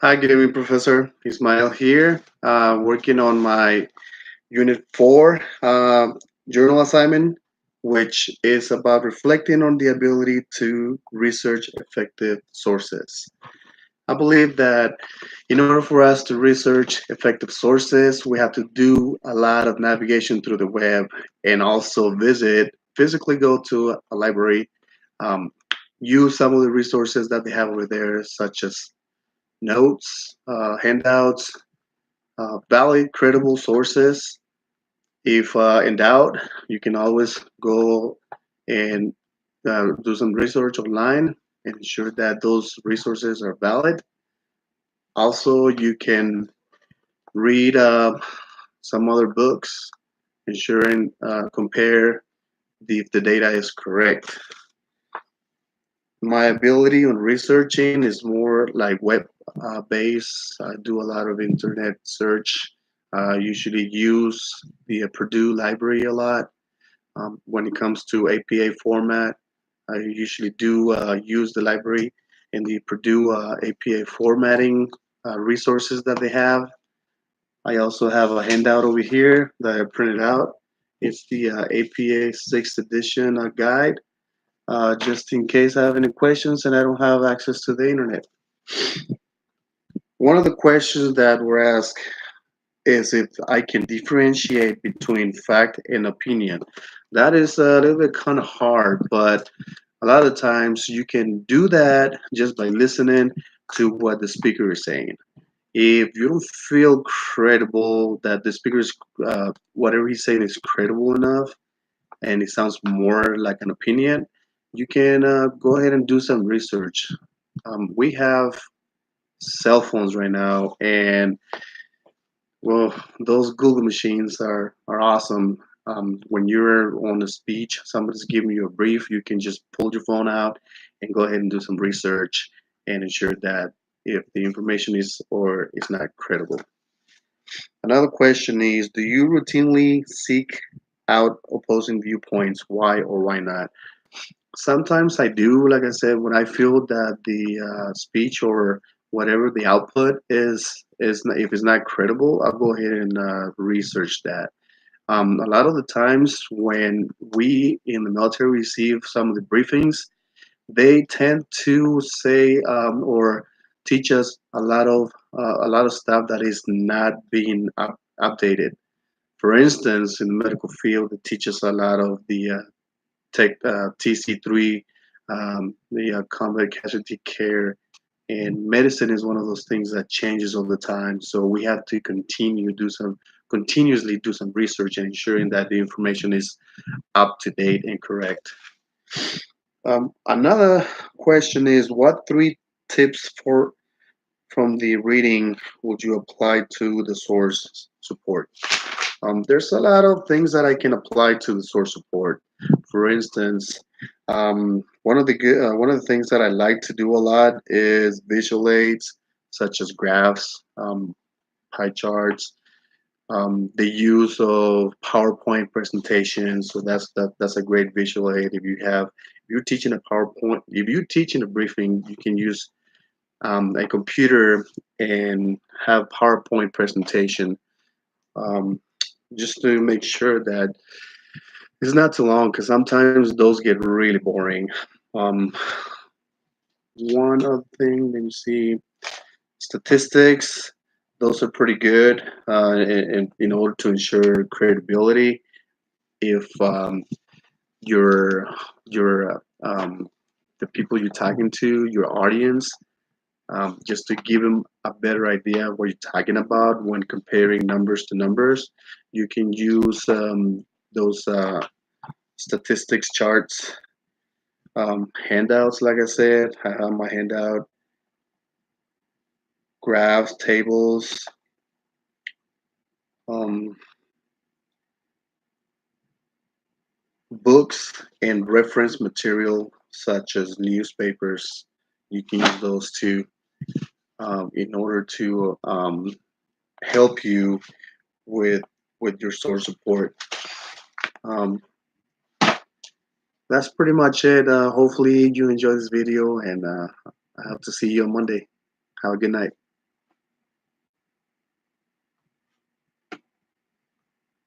Hi, good evening, Professor Ismail here, working on my Unit 4 journal assignment, which is about reflecting on the ability to research effective sources. I believe that in order for us to research effective sources, we have to do a lot of navigation through the web and also physically go to a library, um, use some of the resources that they have over there, such as notes, handouts, valid, credible sources. If in doubt, you can always go and do some research online and ensure that those resources are valid. Also, you can read some other books, ensuring compare if the data is correct. My ability on researching is more like web based. I do a lot of internet search. Usually use the Purdue library a lot. When it comes to APA format, I usually do use the library and the Purdue APA formatting resources that they have. I also have a handout over here that I printed out. It's the APA 6th edition guide, just in case I have any questions and I don't have access to the internet. One of the questions that were asked is if I can differentiate between fact and opinion. That is a little bit kind of hard, but a lot of times you can do that just by listening to what the speaker is saying. If you don't feel credible that the speaker is, whatever he's saying is credible enough and it sounds more like an opinion, you can go ahead and do some research. We have cell phones right now, and well, those Google machines are awesome. When you're on a speech, somebody's giving you a brief, you can just pull your phone out and go ahead and do some research and ensure that if the information is or is not credible. Another question is, do you routinely seek out opposing viewpoints? Why or why not? Sometimes I do, like I said, when I feel that the speech or whatever the output if it's not credible, I'll go ahead and research that. A lot of the times when we in the military receive some of the briefings, they tend to say or teach us a lot of stuff that is not being updated. For instance, in the medical field, it teaches a lot of the TC3, the combat casualty care, and medicine is one of those things that changes all the time. So we have to continuously do some research and ensuring that the information is up to date and correct. Another question is, what three tips for from the reading would you apply to the source support? There's a lot of things that I can apply to the source support. For instance, one of the things that I like to do a lot is visual aids such as graphs, pie charts, the use of PowerPoint presentations. So that's a great visual aid. If you're teaching a PowerPoint, if you're teaching a briefing, you can use a computer and have PowerPoint presentation, um, just to make sure that it's not too long because sometimes those get really boring. Um, one other thing, let me see, statistics. Those are pretty good in order to ensure credibility. If your your the people you're talking to, your audience, just to give them a better idea of what you're talking about when comparing numbers to numbers, you can use those statistics charts, handouts. Like I said, I have my handout, graphs, tables, um, books, and reference material such as newspapers. You can use those too in order to help you with your source support. Um, that's pretty much it. Hopefully you enjoy this video, and I hope to see you on Monday. Have a good night.